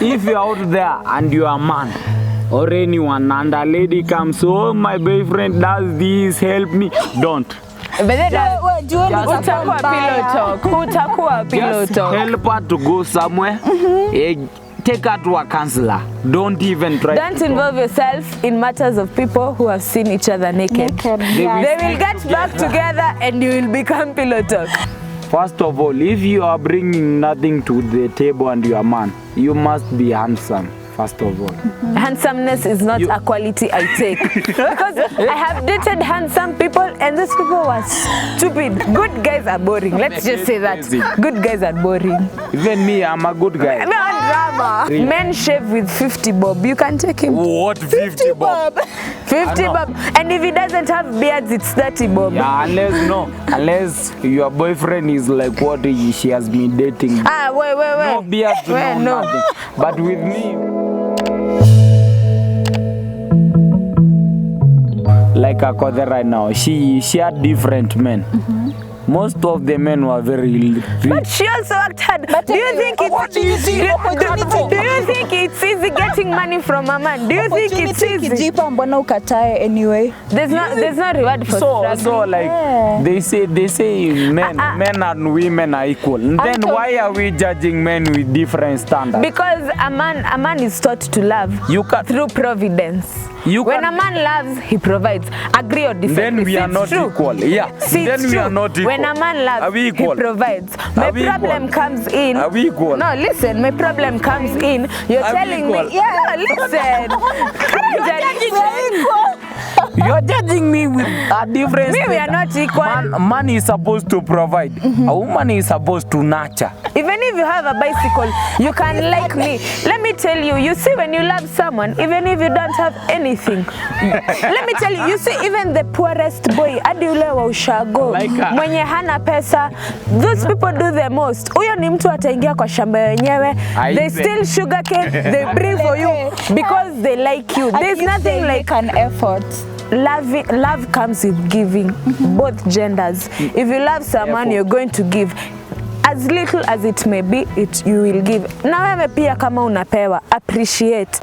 if you're out there and you're a man or anyone and a lady comes, oh, my boyfriend does this, help me, don't. But then utakuwa pillow talk. Help her to go somewhere. Take her to a counselor. Don't even try. Don't involve yourself in matters of people who have seen each other naked. They will get back together and you will become pillow talk. First of all, if you are bringing nothing to the table and you are a man, you must be handsome. First of all, handsomeness is not a quality I take because I have dated handsome people and those people were stupid. Good guys are boring. Let's just say that. Good guys are boring. Even me, I'm a good guy. Drama. Men shave with 50 bob. You can take him. What 50 bob? 50 bob. And if he doesn't have beards, it's 30 bob. Yeah, unless your boyfriend is like what she has been dating. Wait. No beards, no nothing. But with me, like Akode right now, she had different men. Most of the men were very rich. But she also worked hard. Do you think it's easy getting money from a man? Do you think it's easy? Anyway. There's no reward for so like they say men and women are equal. Then why are we judging men with different standards? Because a man is taught to love through providence. When a man loves, he provides. Agree or disagree? Then we are not equal. Yeah. Then we are not equal. When a man loves, he provides. My problem comes in. Are we equal? No, listen. My problem comes in. You're telling me. Yeah, listen. You're judging me with a difference. We are not equal. Man is supposed to provide. A woman is supposed to nurture. Even if you have a bicycle, you can like me. Let me tell you, you see when you love someone, even if you don't have anything. Let me tell you see even the poorest boy, hadi ule wa ushago, mwenye hana pesa, those people do the most. Huyo ni mtu ataingia kwa shamba yenyewe. They steal sugarcane, they bring for you because they like you. There's nothing like an effort. Love comes with giving, both genders. If you love someone, you're going to give. As little as it may be, you will give. Na wewe pia kama unapewa, appreciate.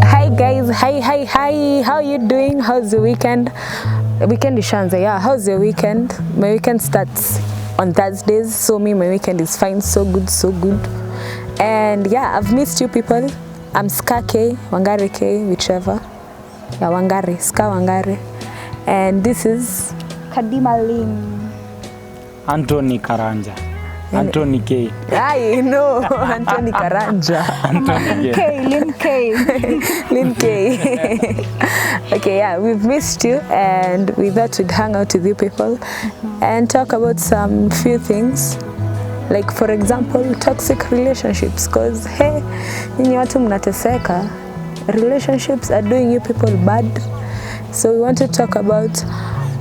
Hi guys, hi. How you doing? How's the weekend? Weekend is Shanza, yeah. How's your weekend? My weekend starts on Thursdays, so my weekend is fine, so good. And yeah, I've missed you people. I'm Ska K, Wangare K, whichever. Yeah, Wangare, Ska Wangare. And this is Kadima Lynn. Anthony Karanja. Anthony K. I know, Anthony Karanja. Anthony K. Lynn K. Okay, yeah, we've missed you and we thought we'd hang out with you people and talk about some few things. Like for example, toxic relationships, because hey, nyinyi watu mnateseka. Relationships are doing you people bad. So we want to talk about,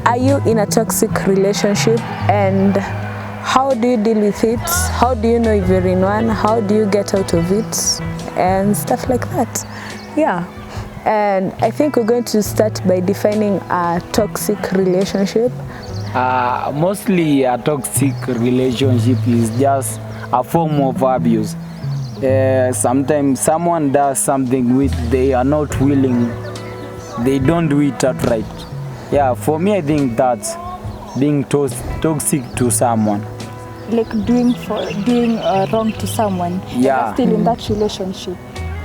are you in a toxic relationship and how do you deal with it? How do you know if you're in one? How do you get out of it? And stuff like that. Yeah. And I think we're going to start by defining a toxic relationship. Mostly a toxic relationship is just a form of abuse. Sometimes someone does something which they are not willing, they don't do it outright. Yeah, for me I think that's being toxic to someone. Like doing wrong to someone. Yeah. You're still in that relationship.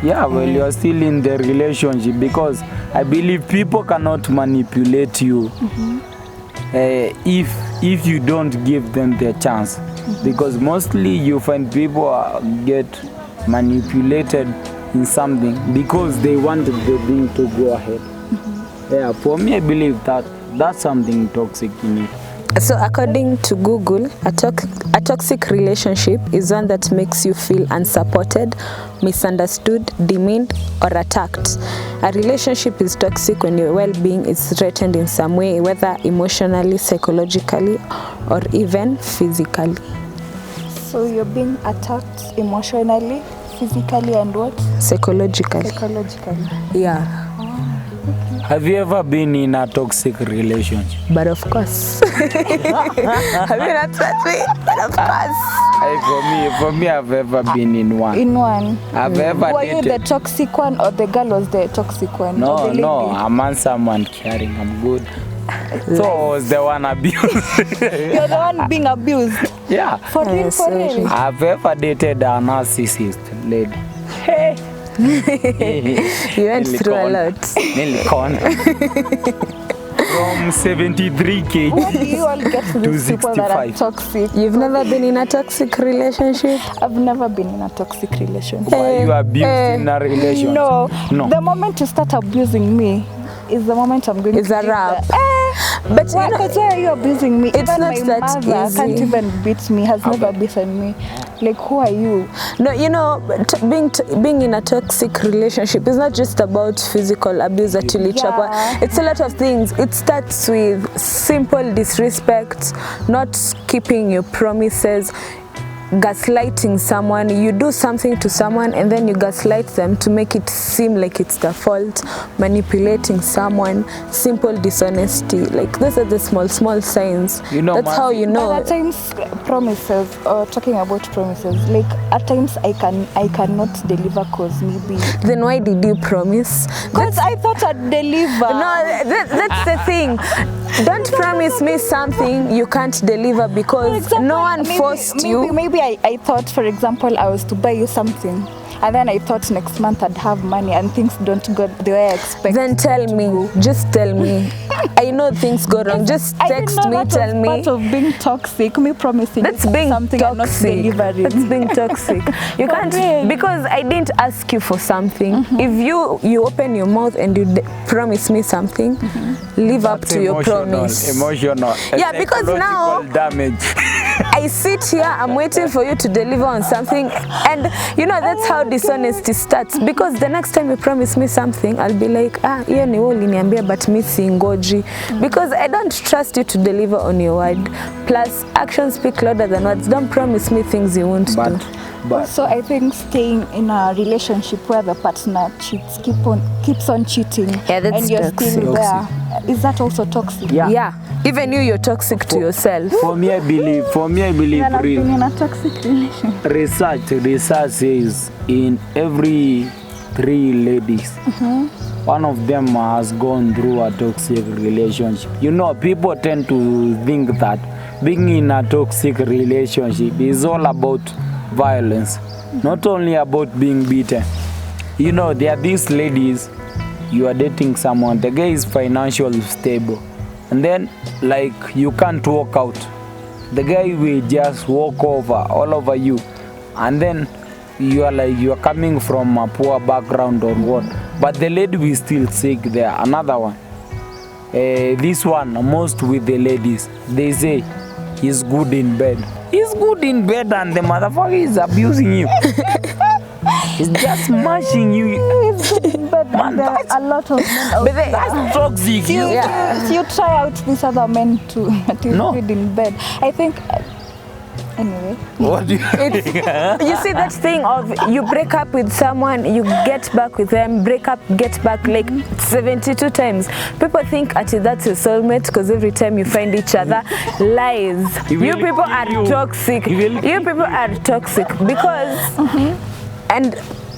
Yeah, well, you're still in the relationship because I believe people cannot manipulate you. If you don't give them their chance, because mostly you find people get manipulated in something because they want the thing to go ahead. Yeah, for me I believe that's something toxic in it. So according to Google, a toxic relationship is one that makes you feel unsupported, misunderstood, demeaned, or attacked. A relationship is toxic when your well-being is threatened in some way, whether emotionally, psychologically, or even physically. So you're being attacked emotionally, physically, and what? Psychologically. Yeah. Have you ever been in a toxic relationship? But of course. Have you not met me? But of course. For me, I've ever been in one. In one. I've ever Were you the dated. toxic one or the girl was the toxic one? Or No, the lady? no, I'm on someone caring. I'm good. So I was the one abused. You're the one being abused. Yeah. For real, for sorry. real. I've ever dated a narcissist lady. Hey. You went through a lot. Nearly con. From 73 kg. Where do you all get to these people that are 65. toxic? You've never been in a toxic relationship? I've never been in a toxic relationship. Were you abused in a relationship? No. No. The moment you start abusing me is the moment I'm going It's to a leave wrap. the- But you Why, know, 'cause why are you abusing me? it's Even not my that mother easy. can't even beat me, has never beaten me. Like, who are you? no, you know, being in a toxic relationship is not just about physical abuse that you leech up. Yeah. It's a lot of things. It starts with simple disrespect, not keeping your promises, gaslighting someone. You do something to someone and then you gaslight them to make it seem like it's their fault, manipulating someone, simple dishonesty. Like those are the small signs. You know, that's how you But know. at times, promises, or talking about promises, like at times I cannot deliver cause maybe. Then why did you promise? Because I thought I'd deliver. No, that's the thing. Don't promise me something you can't deliver For because example, no one forced you. Maybe I thought, for example, I was to buy you something, and then I thought next month I'd have money, and things don't go the way I expect. Then tell me. Just tell me. I know things go wrong. Just I didn't text know me, that tell was me. part of being toxic. Me promising That's you being something and not toxic. delivering. That's being toxic. You For can't real. because I didn't ask you for something. If you open your mouth and you promise me something, live up That's to your emotional, promise. Emotional. Yeah, because now- Psychological damage. I sit here, I'm waiting for you to deliver on something, and you know that's how dishonesty starts. Because the next time you promise me something, I'll be like, hiyo ni wewe uliniambia, but mi singoji. Because I don't trust you to deliver on your word. Plus, actions speak louder than words. Don't promise me things you won't do. But So I think staying in a relationship where the partner cheats, keeps on cheating, Yeah, that's and you're toxic. still there, is that also toxic? yeah. Yeah, even you're toxic to yourself. For me, I believe Then I've been in a toxic relationship. research says in every 3 ladies, one of them has gone through a toxic relationship. You know, people tend to think that being in a toxic relationship is all about violence, not only about being beaten. You know, there are these ladies, you are dating someone, the guy is financially stable, and then like you can't walk out. The guy will just walk all over you, and then you are coming from a poor background or what, but the lady will still sick there. Another one, this one, most with the ladies, they say he's good in bed. He's good in bed and the motherfucker is abusing you. He's just smashing you. But Man, there are that's- a lot of men out But they, That's toxic. You try out these other men too, that is No. good in bed. I think, anyway. What do you you see that thing of you break up with someone, you get back with them, break up, get back like 72 times. People think actually that's a soulmate because every time you find each other, lies. He will You people kill are you. toxic. He will You people are toxic because, and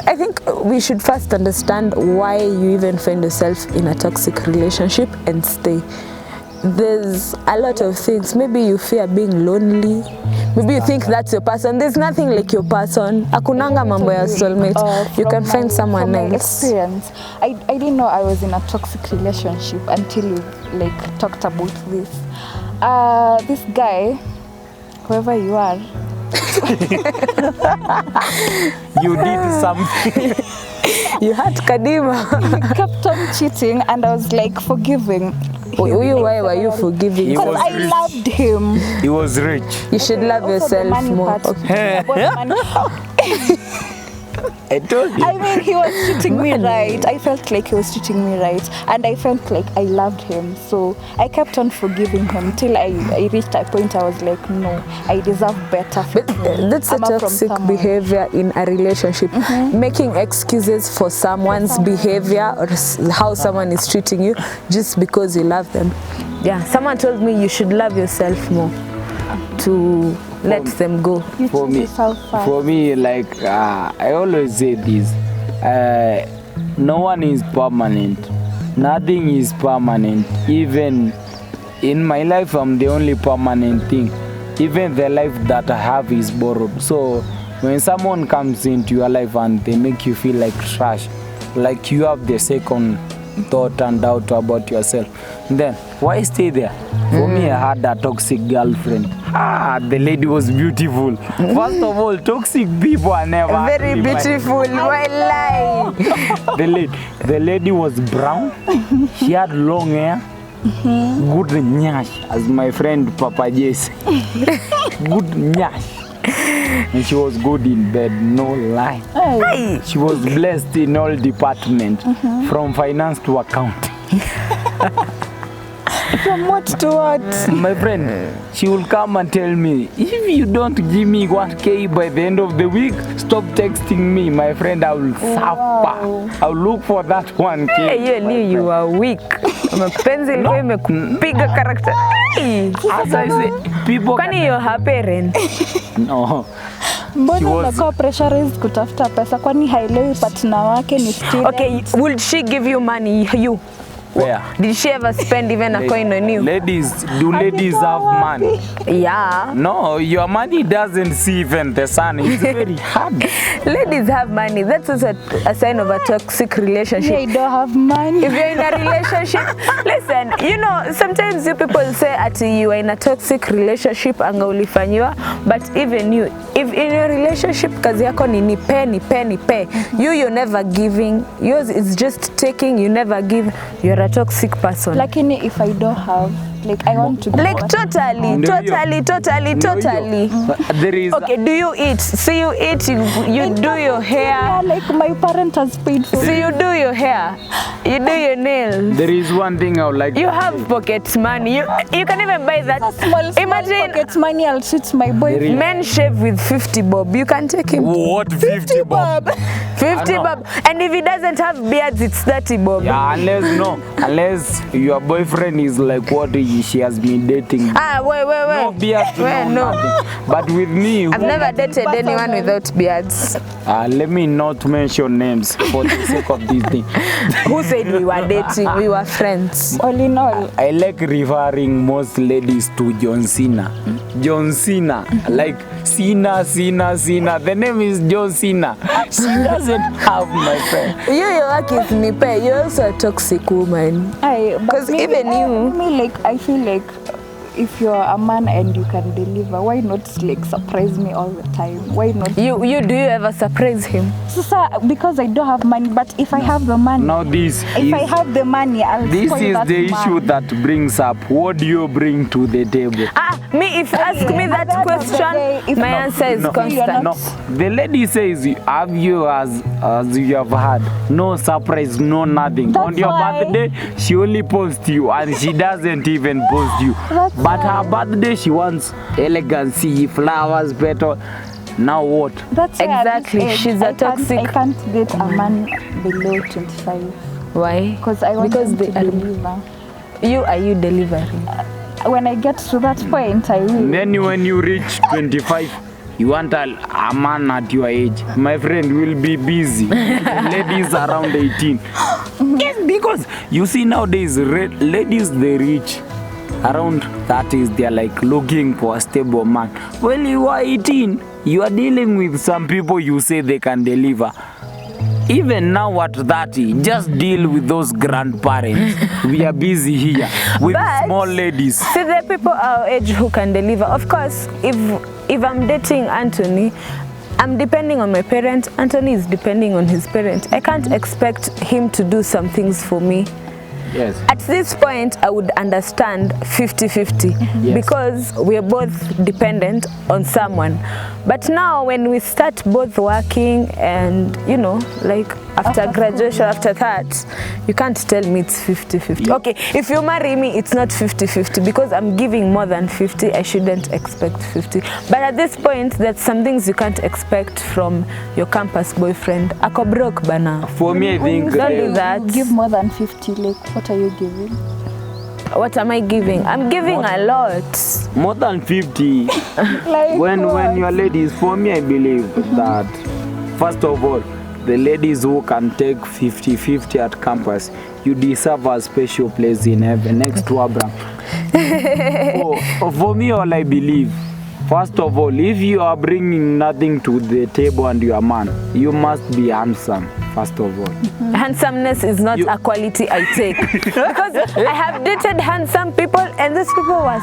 I think we should first understand why you even find yourself in a toxic relationship and stay. There's a lot of things. Maybe you fear being lonely. Maybe you think that's your person. There's nothing like your person. Akunanga mambo ya soulmate. You From can find someone from my else. experience, I didn't know I was in a toxic relationship until you like talked about this. This guy, whoever you are, You did something. You had Kadima. kept on cheating, and I was like forgiving. Why were you forgiving? He Because was I rich. loved him. He was rich. You should love Also the yourself money more. part. Okay. About the money. I told you. I mean, he was treating me right. I felt like he was treating me right, and I felt like I loved him. So I kept on forgiving him till I reached a point I was like, no, I deserve better. But that's a I'm up from toxic someone. behavior in a relationship. Making excuses for someone's behavior or how someone is treating you just because you love them. Yeah, someone told me you should love yourself more to let them go. You For choose me, yourself first. for me, like I always say this, no one is permanent. Nothing is permanent. Even in my life, I'm the only permanent thing. Even the life that I have is borrowed. So when someone comes into your life and they make you feel like trash, like you have the second thought and doubt about yourself, then why stay there? For me, I had a toxic girlfriend. The lady was beautiful. First of all, toxic people are never Very actually fine. beautiful. Why lie? The lady was brown. She had long hair. Good nyash, as my friend Papa J said. Good nyash. And she was good in bed, no lie. Hey. She was blessed in all departments, from finance to account. From what to what? My friend, she will come and tell me, if you don't give me 1K by the end of the week, stop texting me. My friend, I will suffer. I'll look for that 1K. Hey, you knew you were weak. Mapenzi ilikuwa imekupiga character. Hey. As I say, people Kwani you're her parent? No. She Mbona was- unakuwa pressurized kutafuta pesa? Kwani haelewi partner wake ni student? Okay, would she give you money? You? Where? Did she ever spend even a coin on you? Ladies, do ladies have money? Yeah. No, your money doesn't see even the sun. It's very hard. Ladies have money. That's also a sign of a toxic relationship. I don't have money. If you're in a relationship, listen, you know, sometimes you people say at you are in a toxic relationship anga ulifanywa, but even you, if in your relationship kazi yako ni nipe, you're never giving, yours is just taking, you never give, you're a toxic person. Lakini if I don't have, like I want to Like totally. There is Okay, do you eat? See you eat, you do your hair. Yeah, like my parent has paid for See you do your hair. You do your nails. there is one thing I would like You to have say. pocket money. You can even buy that. small Imagine pocket money. I'll treat my boyfriend. men shave with 50 bob. You can take him. What 50 bob? 50 know. bob. And if he doesn't have beards, it's 30 bob. Yeah, unless your boyfriend is like what she has been dating. Ah, wait. No beard, Wait, no. nothing. But with me, I've never dated anyone without beards. let me not mention names for the sake of this thing. Who said we were dating? We were friends. All in all, I like referring most ladies to John Cena. John Cena, like Cena. The name is John Cena. She doesn't have my friend. Your work is nipe. You're also a toxic woman. Because even you. I feel like if you're a man and you can deliver, why not like surprise me all the time? Why not? Do you ever surprise him? Sasa, because I don't have money, but if I have the money, Now this if I is have the money, I'll this spoil is that the man. issue that brings up. What do you bring to the table? Me, if you ask me At the that end of the day, question, if my no- answer is No, constant. no. The lady says, have you as you have had no surprise, no nothing. That's On your why- birthday, she only posts you and she doesn't even post you. That's But her why- birthday, she wants elegancy, flowers, petal. Now what? That's why at this Exactly, age, she's a I toxic- can't date a man below 25 Why? because I want Because him to they are- deliver. Are you delivering? When I get to that point, I will. Then when you reach 25, you want a man at your age. My friend will be busy. Ladies around 18. Yes, because you see nowadays, ladies, they reach around 30s, they're like looking for a stable man. When you are 18, you are dealing with some people you say they can deliver. Even now at 30, just deal with those grandparents. We are busy here with But- small ladies. See, the people our age who can deliver. Of course, if I'm dating Anthony, I'm depending on my parents. Anthony is depending on his parents. I can't expect him to do some things for me. Yes. At this point, I would understand 50-50 Yes. because we are both dependent on someone. But now when we start both working and, you know, like after graduation, after that, you can't tell me it's 50-50. Yeah. Okay, if you marry me, it's not 50-50 because I'm giving more than 50. I shouldn't expect 50. But at this point, there's some things you can't expect from your campus boyfriend. Ako broke bana. For me, I think Don't do that. You give more than 50, like what are you giving? What am I giving? I'm giving a lot. more than 50. Like when what? you are ladies, for me, I believe that first of all, the ladies who can take 50-50 at campus, you deserve a special place in heaven next to Abraham. For me, all I believe, first of all, if you are bringing nothing to the table and you are a man, you must be handsome, first of all. Handsomeness is not a quality I take because I have dated handsome people and these people were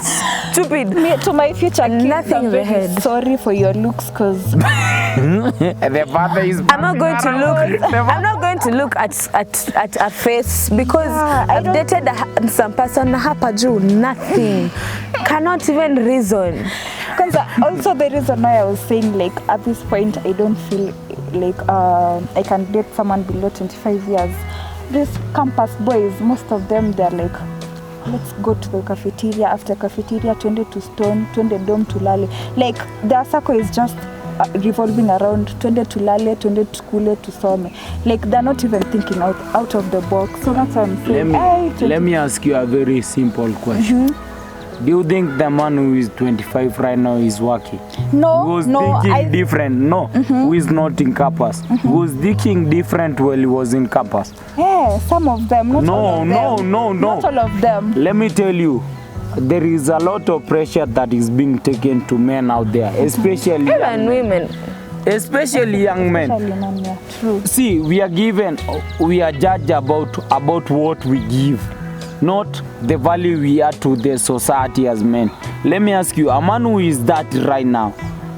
stupid. Me, to my future kids, Nothing I'm in the very head. sorry for your looks, because The father is. I'm not going to look. I'm not going to look at a face because Yeah, I I've don't- dated a handsome person. Hapa juu, nothing. Cannot even reason. also the reason why I was saying, like, at this point I don't feel like I can date someone below 25 years. These campus boys, most of them, they're like, let's go to the cafeteria, after cafeteria twende to Stone, twende Dome tulale. Like their circle is just revolving around twende tulale, twende tukule, tusome. Like they're not even thinking out of the box. So that's what I'm saying. Let me ask you a very simple question. Do you think the man who is 25 right now is working? No, Who's thinking different? No. Who is not in campus? Who's thinking different while he was in campus? Yeah, some of them, not all of them. No. Not all of them. Let me tell you, there is a lot of pressure that is being taken to men out there, especially Even women. especially young men. Especially men, yeah, true. See, we are judged about what we give, not the value we add to the society as men. Let me ask you, a man who is that right now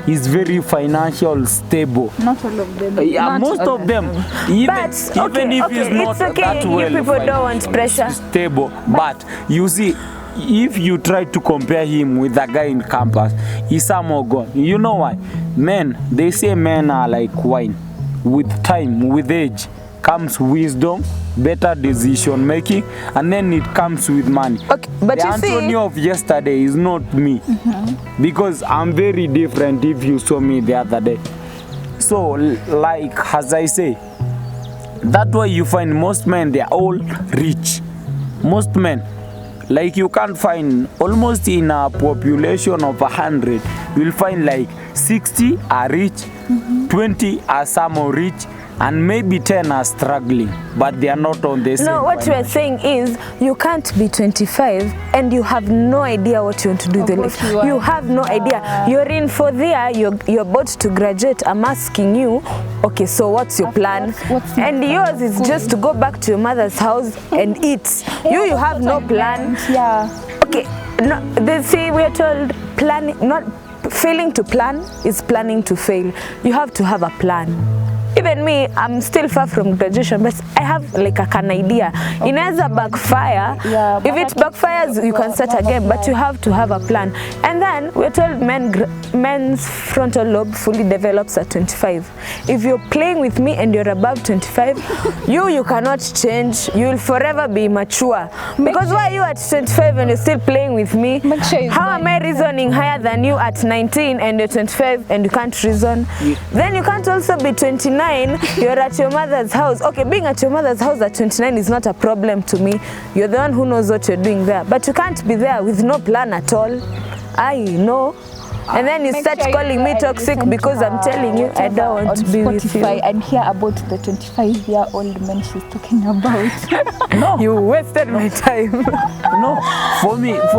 is very financial stable. Not all of them. Yeah, Not most all of them. Even But, even if okay, he's not it's okay. that You well people don't want financially pressure. stable. But you see, if you try to compare him with a guy in campus, he's somehow gone. You know why? Men, they say men are like wine. With time, with age, comes wisdom, better decision making, and then it comes with money. Okay, but the you see- Antonio of yesterday is not me, because I'm very different if you saw me the other day. So, like as I say, that's why you find most men, they are all rich. Most men, like you can't find, almost in a population of 100, you'll find like 60 are rich, 20 are somehow rich, and maybe 10 are struggling, but they are not on the same. No, what we are saying is you can't be 25 and you have no idea what you want to do with your Of life. what you want. You have no idea. You're in for there, you're about to graduate. I'm asking you, okay, so what's your plan? what's And next? yours is just to go back to your mother's house and eat. You have no plan. Yeah. Okay, no, they say we're told not failing to plan is planning to fail. You have to have a plan. Even me, I'm still far from graduation, but I have like an idea. Inaweza backfire. Yeah, If it backfires, you can start again, but you have to have a plan. And then we're told men's frontal lobe fully develops at 25. If you're playing with me and you're above 25, you cannot change. You will forever be mature. Because why are you at 25 and you're still playing with me? Make sure it's How am I reasoning higher than you at 19 and you're 25 and you can't reason? Then you can't also be 29, you're at your mother's house. Okay, being at your mother's house at 29 is not a problem to me. You're the one who knows what you're doing there. But you can't be there with no plan at all. I know. And then you Make start sure calling me you toxic listen because to I'm her, telling you I don't want to be on with you. Spotify and hear about the 25-year-old men she's talking about. You wasted my time. No, for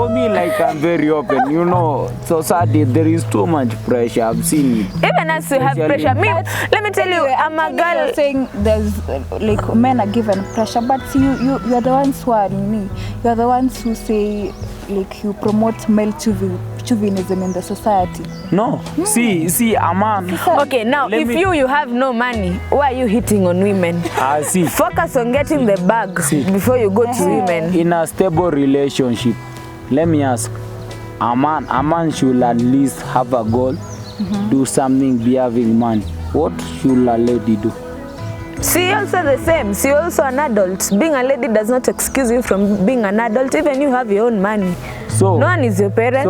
me, like I'm very open. You know, society, there is too much pressure. I've seen it. Even as we have Especially- pressure. Me, let me tell you, I'm a girl. You're saying there's like men are given pressure, but you're the ones who are me. You're the ones who say like you promote male chauvinism in the society. No. See, a man. Okay, now Let if me- you have no money, why are you hitting on women? See, Focus on getting the bag See. before you go to women. in a stable relationship, let me ask, a man should at least have a goal, do something, be having money. What should a lady do? See, also the same. See, also an adult. Being a lady does not excuse you from being an adult, even you have your own money. So, No one is your parent.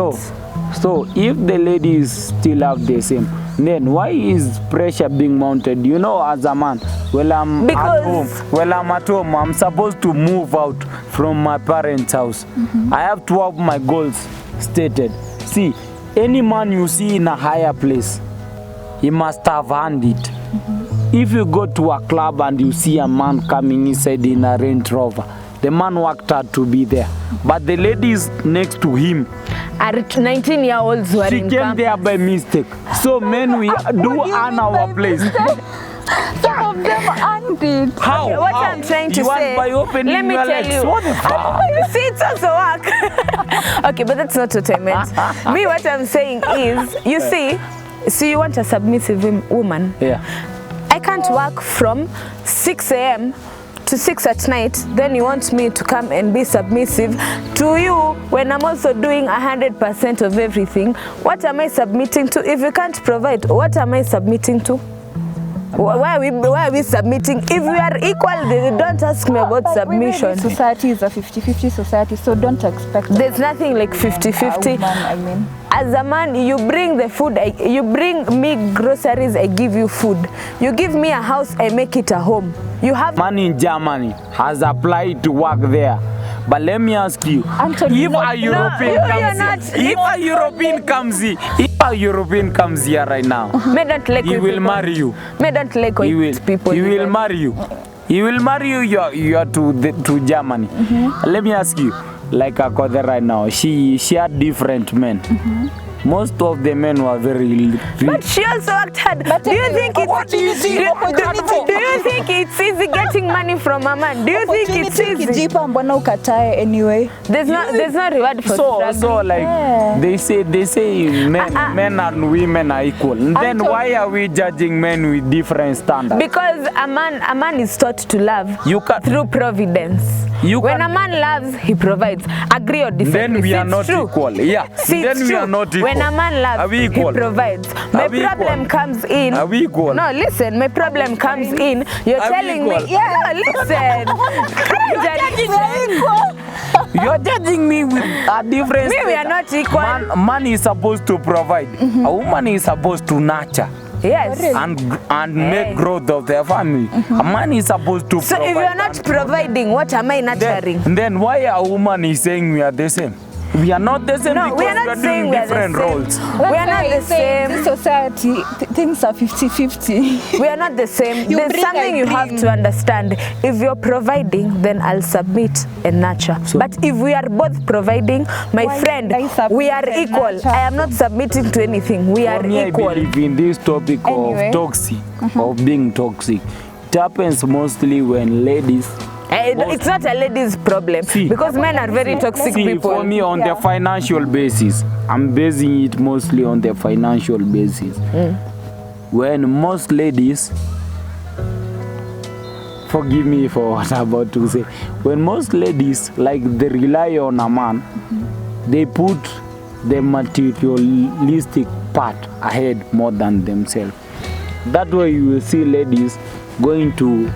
so if the ladies still have the same, then why is pressure being mounted? You know, as a man, I'm at home, I'm supposed to move out from my parents' house. I have to have my goals stated. See, any man you see in a higher place, he must have earned it. If you go to a club and you see a man coming inside in a Range Rover, the man worked hard to be there. But the ladies next to him, Are 19-year-olds who are she in came camp. there by mistake. So men, we do earn our place. Some of them earned it. How? Okay, what How? I'm trying to You say, want by opening let me your tell legs? you. What the fuck? See, it's also work. Okay, but that's not what I meant. Me, what I'm saying is, you see, so you want a submissive woman. Yeah. I can't work from 6 a.m. to 6 at night, then you want me to come and be submissive to you when I'm also doing 100% of everything. What am I submitting to? If you can't provide, what am I submitting to? Why are we submitting? If we are equal, then don't ask me about submission. Society is a 50-50 society, so don't expect. There's nothing like a 50-50. woman, I mean. As a man, you bring the food, you bring me groceries, I give you food. You give me a house, I make it a home. You have Man in Germany has applied to work there. But let me ask you, Anthony, if no, a European you're comes not- here, if a European comes here right now, me don't like he white will people. marry you. Me don't like He will, white people. he will either. marry you. He will marry you. You are to Germany. Let me ask you, like Akoda right now, she had different men. Most of the men were very But she also worked hard. Do you think it's do you think? do you think it's easy getting money from a man? Do you think it's Opportunity easy? ikijipa, mbona ukatae anyway? There's no reward for so struggling. like Yeah. they say men and women are equal. Then why are we judging men with different standards? Because a man is taught to love You can- through providence. When can- a man loves, he provides. Agree or disagree? Then we See, are it's not true. equal. Yeah. See, Then it's we are true. not equal. When a man Are loves, we he equal? provides. My Are we problem equal? comes in. Are we equal? No, listen. My problem comes in. You're Are we telling me. equal? Yeah, listen. You're judging me with a different Me, we are not equal. Man is supposed to provide. A woman is supposed to nurture Yes. and make growth of their family. A man is supposed to So provide. if you are not providing, what am I nurturing? then why a woman is saying we are the same? We are not the same No, because we are not saying doing we are the different same. roles. We are not the This same. society, things are 50-50. We are not the same. You There's bring, something I you have bring. to understand. If you're providing, then I'll submit and nurture. But if we are both providing, my Why friend, did I submit we are and equal. nurture? I am not submitting to anything. We are For me, equal. I believe in this topic Anyway. of toxic, of being toxic. It happens mostly when ladies. It's not a lady's problem See. because men are very toxic See, people. for me, on Yeah. the financial basis, I'm basing it mostly on the financial basis. When most ladies, forgive me for what I'm about to say, when most ladies, like they rely on a man, they put the materialistic part ahead more than themselves. That way you will see ladies going to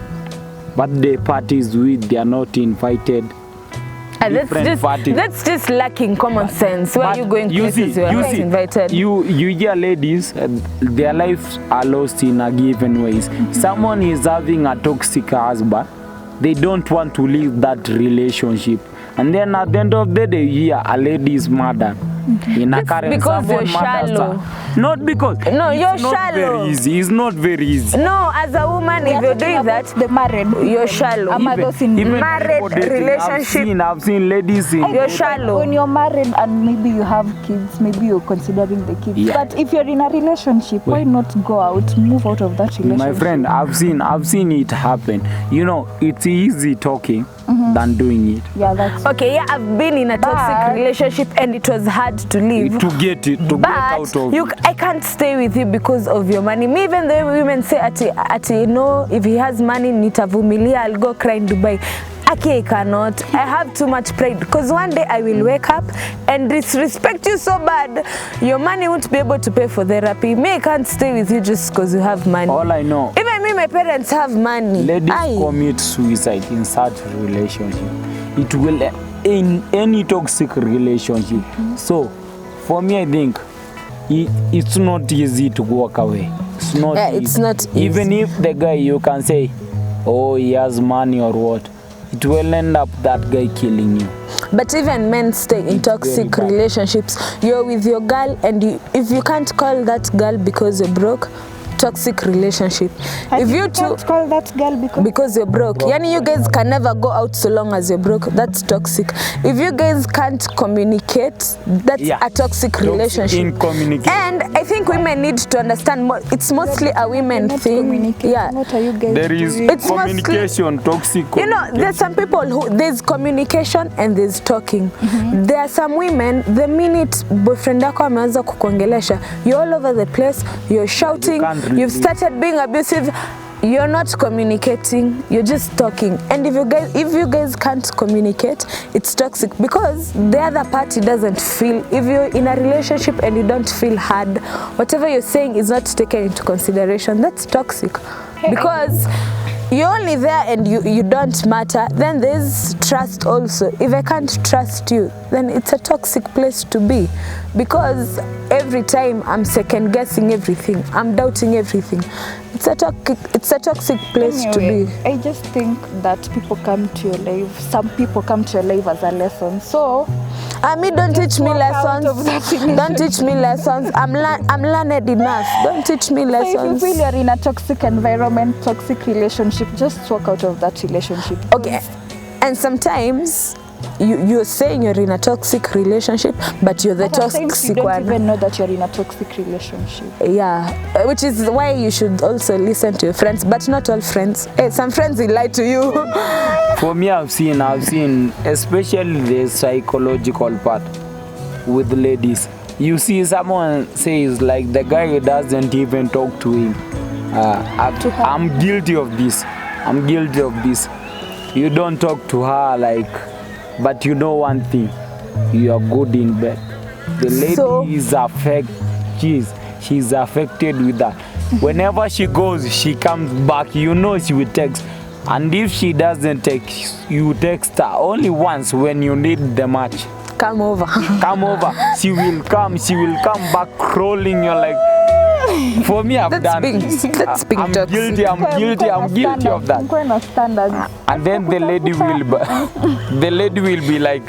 birthday parties with they are not invited. different party. That's just lacking common sense. Where are But you going places you are not invited? You hear ladies, their lives are lost in a given ways. Someone is having a toxic husband, they don't want to leave that relationship. And then at the end of the day, you hear a lady is murdered. In a That's current, because someone you're murders shallow. her. Not because. No, it's you're not shallow. Very easy. It's not very easy. No, as a woman, if you're doing that, the married, you're shallow. Ama those in married people dating, relationship. I've seen ladies in. You're shallow. When you're married and maybe you have kids, maybe you're considering the kids. Yeah. But if you're in a relationship, why not go out, move out of that relationship? My friend, I've seen it happen. You know, it's easy talking, than doing it. Yeah, that's Okay, yeah, I've been in a toxic But- relationship and it was hard to leave. To get out But of it. I can't stay with you because of your money. Me, even the women say, ati, no, if he has money, nitavumilia, I'll go cry in Dubai. Aki, I cannot. I have too much pride because one day I will wake up and disrespect you so bad. Your money won't be able to pay for therapy. Me, I can't stay with you just because you have money. All I know, Even me, my parents have money. ladies Aye. commit suicide in such relationship. It will in any toxic relationship. So, for me, I think it's not easy to walk away. It's not. Yeah, easy. it's not easy. Even if the guy, you can say, oh, he has money or what, it will end up that guy killing you. But even men stay in toxic very bad. relationships. You're with your girl and if you can't call that girl because you're broke, toxic relationship. If you two, can't call that girl because you're broke. Yani you guys can never go out so long as you're broke. That's toxic. If you guys can't communicate, that's Yeah. a toxic relationship. In communication. And I think women need to understand more. It's mostly a women thing. Yeah. What are you guys There is doing? It's mostly- communication, toxic You know, communication. there's some people who there's communication and there's talking. There are some women, the minute boyfriend yako ameanza kukuongelesha, you're all over the place, you're shouting, can't really- you've started being abusive, you're not communicating, you're just talking. And if you guys can't communicate, it's toxic because the other party doesn't feel. If you're in a relationship and you don't feel heard, whatever you're saying is not taken into consideration, that's toxic. Because you're only there and you don't matter, then there's trust also. If I can't trust you, then it's a toxic place to be. Because every time I'm second guessing everything, I'm doubting everything. It's a toxic place to be. I just think that people come to your life. Some people come to your life as a lesson. So Me, don't teach me walk out lessons. of that relationship. Don't teach me lessons. I'm learned enough. Don't teach me if you lessons. feel you're in a toxic environment, toxic relationship, just walk out of that relationship. Okay, and sometimes you're saying you're in a toxic relationship, but you're the But at times you toxic don't one. even know that you're in a toxic relationship. Yeah, which is why you should also listen to your friends, but not all friends. Some friends will lie to you. For me, I've seen, especially the psychological part with ladies. You see, someone says like the guy who doesn't even talk to him. I'm guilty of this. I'm guilty of this. You don't talk to her like, but you know one thing, you are good in bed. The lady So- is affected. She's affected with that. Whenever she goes, she comes back. You know she will text. And if she doesn't text, you text her only once when you need the match. Come over. Come over. She will come back crawling. You're like, for me, I've done this. That's being I'm toxic. guilty. I'm guilty of that. I'm going to standards. And then the lady will be like,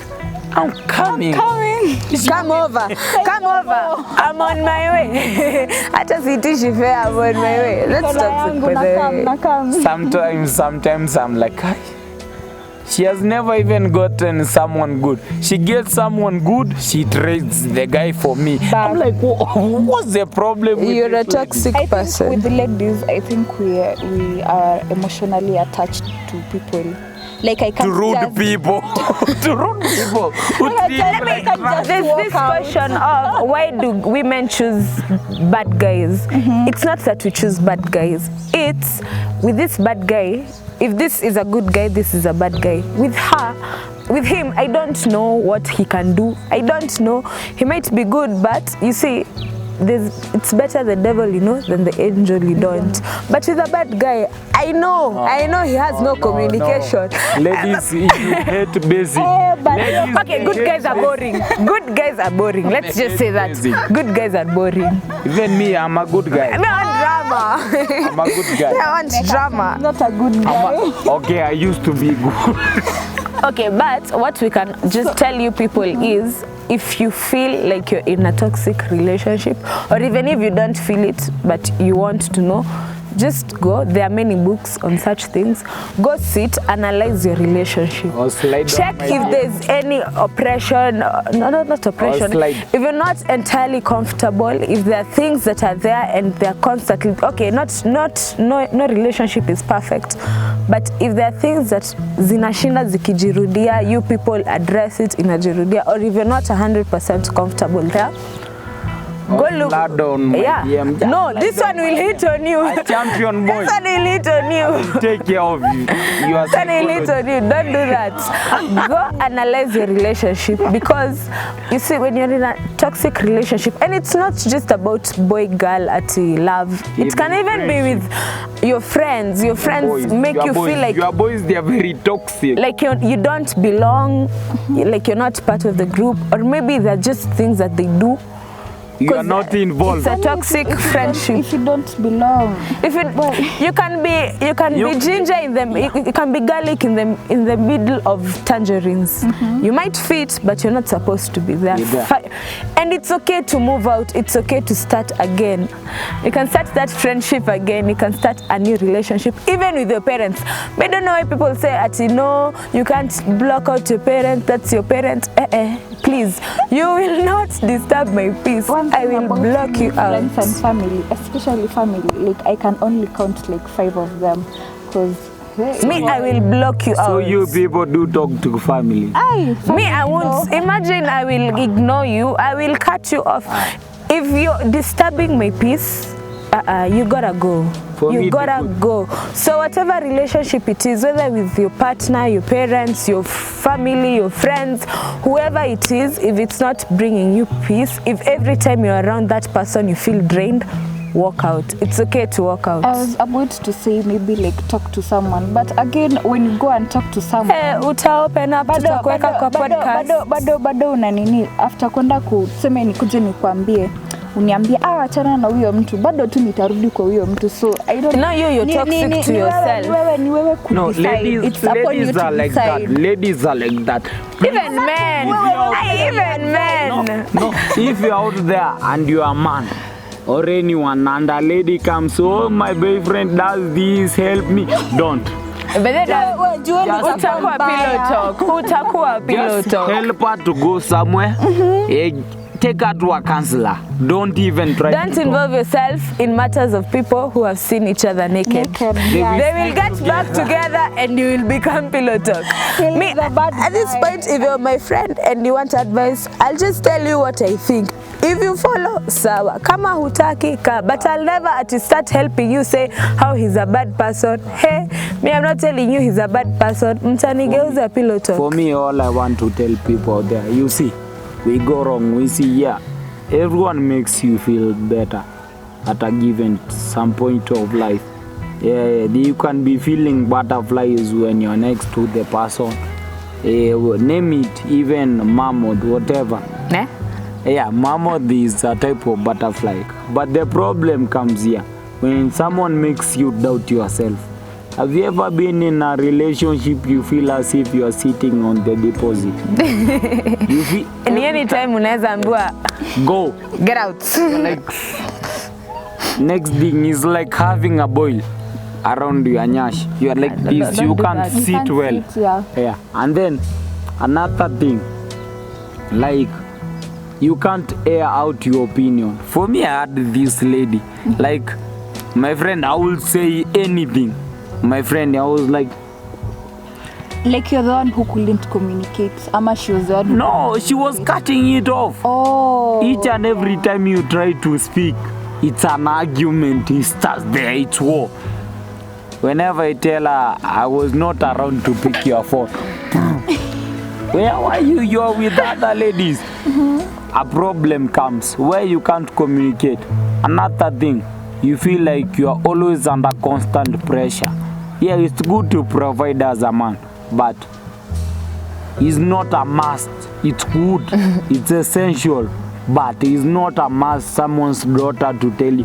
I'm coming. Come over. Come over. I'm on my way. Hata sitishi fare, I'm on my way. That's toxic by the way. Sometimes I'm like, "Ai, she has never even gotten someone good. She gets someone good, she trades the guy for me. I'm like, what's the problem with You're a this lady?" toxic I think person. with the ladies, I think we are emotionally attached to people. Like I To can't rude just, people. To rude people. Who treat tell you me, like can trash. There's this question of why do women choose bad guys? It's not that we choose bad guys. It's with this bad guy, if this is a good guy, this is a bad guy. With him, I don't know what he can do. I don't know. He might be good, but you see, it's better the devil you know than the angel you don't. But with a bad guy, I know he has no communication. No. Ladies, you hate basic. Ladies, Okay, good guys are boring. Good guys are boring. Let's just say that. Good guys are boring. Even me, I'm a good guy. I want drama. I'm a good guy. I want drama. not a good guy. Okay, I used to be good. Okay, but what we can just tell you people is, if you feel like you're in a toxic relationship, or even if you don't feel it, but you want to know, just go. There are many books on such things. Go sit, analyze your relationship. Or slide Check down my if there's any oppression. No, not oppression. slide. If you're not entirely comfortable, if there are things that are there and they're constantly okay, no relationship is perfect, but if there are things that zinashinda zikijirudia, you people address it inajirudia, or if you're not 100% comfortable there, go look. Slide down my Yeah. DM. Just No, like this one will hit on you. A champion boy. This one will hit on you. Take care of you. You are This one will hit on you. Don't do that. Go analyze your relationship, because you see, when you're in a toxic relationship, and it's not just about boy-girl love. It can even be with your friends. Your friends boys. make you feel like your boys, they are very toxic. you don't belong, like you're not part of the group, or maybe they're just things that they do. You are not involved. It's a toxic friendship. If you don't belong. If you can be ginger in them, you can be garlic in the middle of tangerines. You might fit, but you're not supposed to be there. And it's okay to move out. It's okay to start again. You can start that friendship again. You can start a new relationship, even with your parents. But I don't know why people say, no, you can't block out your parents. That's your parents. Please, you will not disturb my peace. I will block you out. Friends and family, especially family, like I can only count like 5 of them, because I will block you out. So you people do talk to family. I won't. Imagine I will ignore you. I will cut you off. If you're disturbing my peace, you gotta go. You gotta go. So whatever relationship it is, whether with your partner, your parents, your family, your friends, whoever it is, if it's not bringing you peace, if every time you're around that person you feel drained, walk out. It's okay to walk out. I was about to say maybe like talk to someone, but again when you go and talk to someone, uta open up, tutakuweka kwa podcast. Bado una nini after kwenda kuseme nikuje nikwambie uniambie achana na huyo mtu, bado tu nitarudi kwa huyo mtu. So I don't know, you're toxic to yourself. Ni wewe No, decide. It's upon you ladies are to like decide. that. Ladies are like that. Even men. Even men. No, if you're out there and you are a man or anyone and a lady comes, oh my boyfriend does this, help me, don't. But then utakuwa pillow Just talk. help her to go somewhere. Take her to a counselor. Don't even try Don't to involve yourself in matters of people who have seen each other naked. Yeah. They will get back together and you will become pillow talk. Me, at this point, if you're my friend and you want advice, I'll just tell you what I think. If you follow, sawa. Kama hutaki, ka. But I'll never start helping you say how he's a bad person. Hey, me, I'm not telling you he's a bad person. Mtanigeuza pillow talk. For me, all I want to tell people out there, you see, we go wrong, we see, yeah, everyone makes you feel better at a given some point of life. Yeah, you can be feeling butterflies when you're next to the person. Name it, even mammoth, whatever. Yeah, mammoth is a type of butterfly. But the problem comes here, when someone makes you doubt yourself. Have you ever been in a relationship you feel as if you are sitting on the deposit? You feel Anytime unaweza ambiwa go. get out. Like next thing is like having a boil around your nyash. You are like this, you can't You sit can't well. sit, yeah. Yeah. And then another thing, like you can't air out your opinion. For me, I had this lady, like my friend, I will say anything. My friend, I was like you're the one who couldn't communicate. Ama she was the one who... no, she was cutting it off. Oh. Each and every time you try to speak, it's an argument. It starts there, it's war. Whenever I tell her I was not around to pick your phone, where are you? You're with other ladies. A problem comes where you can't communicate. Another thing, you feel like you are always under constant pressure. Yeah, it's good to provide as a man, but it's not a must. It's good, it's essential, but it's not a must. Someone's daughter to tell you,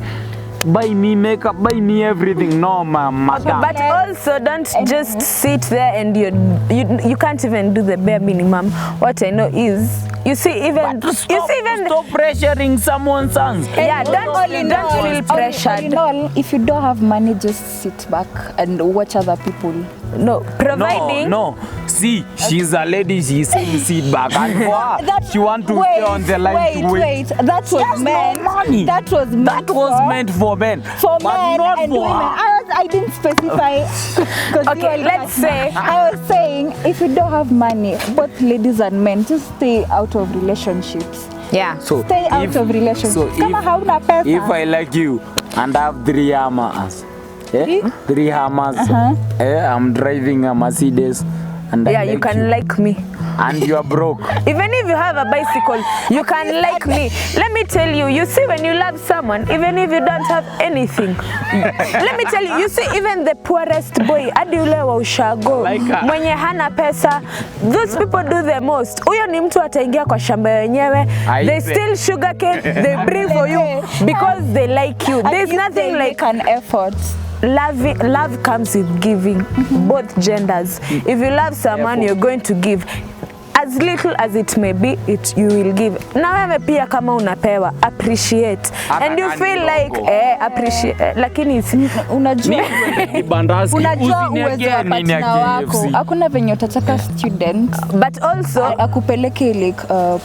buy me makeup, buy me everything. No, madam. But also don't just sit there and you can't even do the bare minimum. What I know is you see even But stop pressuring someone's sons. yeah, don't feel pressured. All, if you don't have money, just sit back and watch other people. No, providing. No. See, she's a lady. She's saying sit back, and for her, she want to stay on the line to wait. That was meant. No money. That was meant. That was meant for men, for but men not and for women. her. I didn't specify. 'Cause Okay, you let's say- I was saying if you don't have money, both ladies and men, just stay out of relationships. Yeah. So Stay out of relationships. So Kama hauna pesa. if I like you and I have 3 hammers, Three? 3 hammers, I'm driving a Mercedes, and I Yeah, you can like me. and you are broke. Even if you have a bicycle, you can like me. Let me tell you, you see when you love someone, even if you don't have anything. Let me tell you, you see even the poorest boy, hadi ule wa ushago, Like her. mwenye hana pesa, those people do the most. Huyo ni mtu ataingia kwa shamba yenyewe. They Aibe. still sugarcane, they bring for you because they like you. There's nothing like an effort. love comes with giving, both genders. If you love someone, you're going to give. As little as it may be, you will give. Na wewe pia kama unapewa, appreciate. Hata And you kani feel ndogo. like, appreciate. Lakini Unajua Kibandaski, unajua uwezo usiniekee wa nini ya partner wako. KFC. Hakuna venye utataka student but also, akupeleke like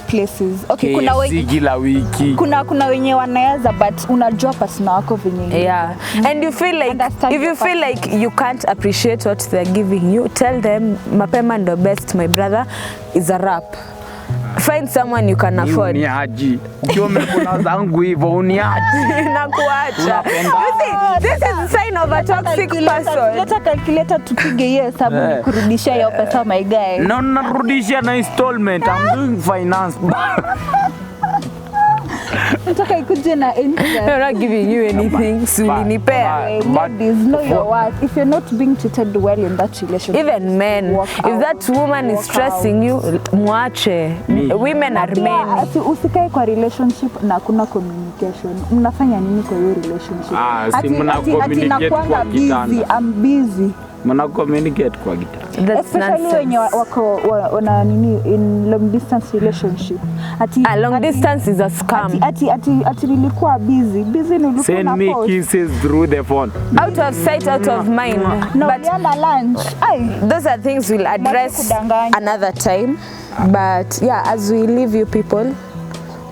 places. Okay, kuna KFC kila wiki. kuna wenye wanaweza but unajua partner wako venye. yeah. And you feel like, Understand if you your feel like you can't appreciate what they're giving you, tell them, mapema ndo best, my brother, is a rap. Find someone you can afford. Uniaji. Ukiwa umekula zangu hivyo uniaji. Na kuacha. Unapenda. You see, this is a sign of a toxic person. Leta calculator tupige hiyo hesabu Eh. nikurudishia hiyo pesa my guy. Na unarudishia na installment. I'm doing finance. Nataka ikuje na interest. I'm not giving you anything. Sulinipea. Ladies, know your worth. If you're not being treated well in that relationship, Even men, walk if out. that woman is Walk stressing you, mwache. Women are men. Ati usikae kwa relationship na kuna communication. Mnafanya nini kwa hiyo relationship? Si mna communicate nakuanga kwa busy, kitanda. I'm busy. Mna communicate kwa gita. That's Especially wenye nonsense. wako wana nini in long distance relationship. Ati A long distance is a scam. ati nilikuwa busy nilikuwa Send na me post. kisses through the phone. Out of sight, out of mind. Na But ulienda lunch. Ai. those are things we'll address kudanganya. another time. But yeah, as we leave you people,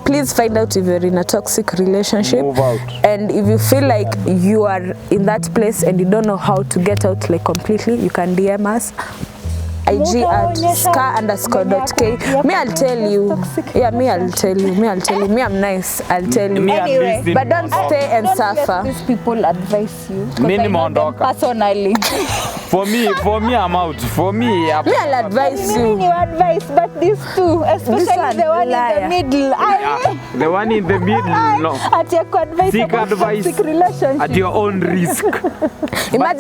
please find out if you're in a toxic relationship. Move out. And if you feel like you are in that place and you don't know how to get out like completely, you can DM us. IG at ska_.k. Me, I'll tell you. Yeah, me, I'll tell you. Me, I'm nice. I'll tell you. Me, I'm Anyway, busy. But don't stay and Don't suffer. let these people advise you. 'Cause Mimi I know them nimeondoka. personally. For me, I'm out. For me, Me, I'll advise Mimi you. ni advice, but these two, especially one, the one in liar. the middle. the one in the middle, no. Ati ya advice Seek about advice toxic relationship. at your own risk.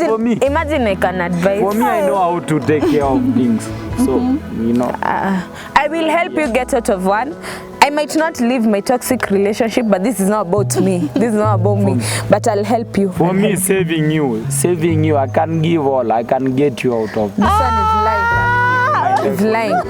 for me- Imagine I can advise. For me, I know how to take care of things. So, you know. I will help you get out of one. I might not leave my toxic relationship, but this is not about me. This is not about me. But I'll help you. For me, saving you, I can give all. I can get you out of. This one is lying. It's lying.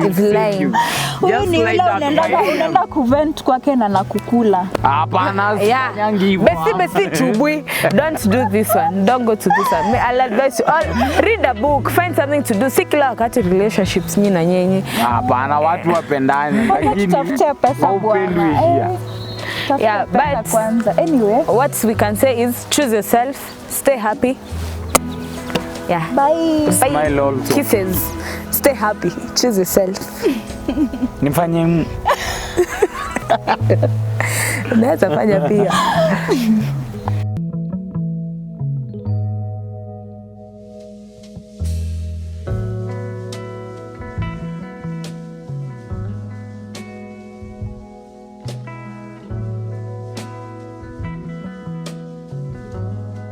It's Save lying. you. Huyu Just ni like yule that, unaenda kuvent kwake na nakukula. Hapana, Yeah. sifanyangi hivyo. Besi chubui. Don't do this one. Don't go to this one. I'll advise you all. Read a book. Find something to do. Si kila wakati relationships nyinyi na nyenye. Hapana, watu wapendane, lakini Tutafutie pesa haupendwi bwana. here. Tafuta Yeah, pesa but- kwanza. Anyway, What we can say is choose yourself. Stay happy. Yeah. bye. Smile also. Kisses. Stay happy. Choose yourself. Nifanye Unaweza fanya pia.